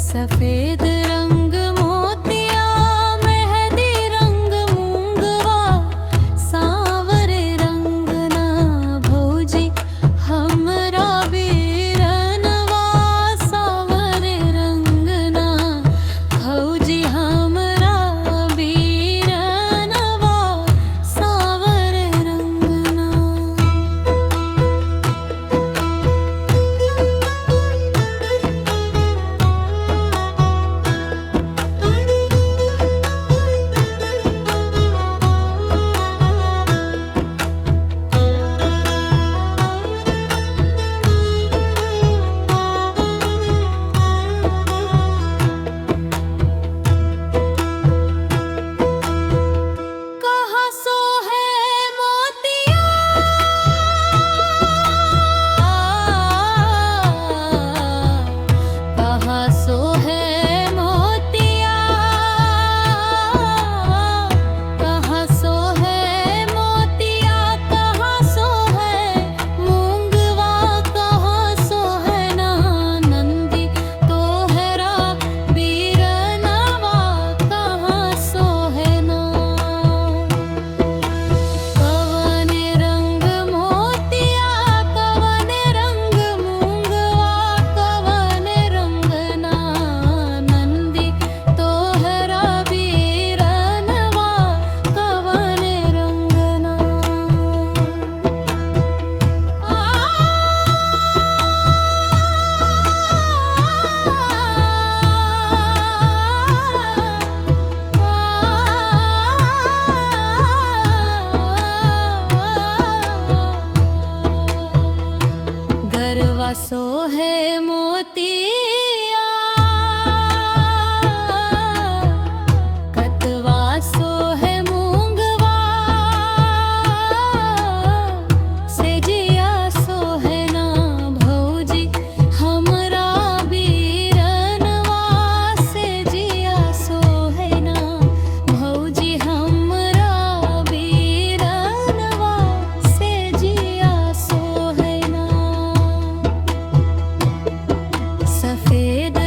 सफेद रंग मोतिया मेहंदी रंग मूंगवा सांवरे रंग ना भौजी हमरा बीरनवा सांवरे रंग ना भौजी हमरा बीरनवा सांवरे रंग ना। कहाँ सो है मोतिया कहाँ सो है मोतिया कहाँ सो है मोतिया कहाँ सो है मूंगवा कहाँ सो है ना नंदी तोहरा बीरनवा कहाँ सो है ना। कवन रंग मोतिया कवन रंग मूंगवा कवन रंग ना नंदी तोहरा बीरनवा कवन रंग ना। गरवा सो है मोतिया कतवा सो है मूंगवा सेजिया सो है ना भौजी हमरा बीरनवा सेजिया सो है ना भौजी हमरा बीरनवा सेजिया सो है ना। सफेद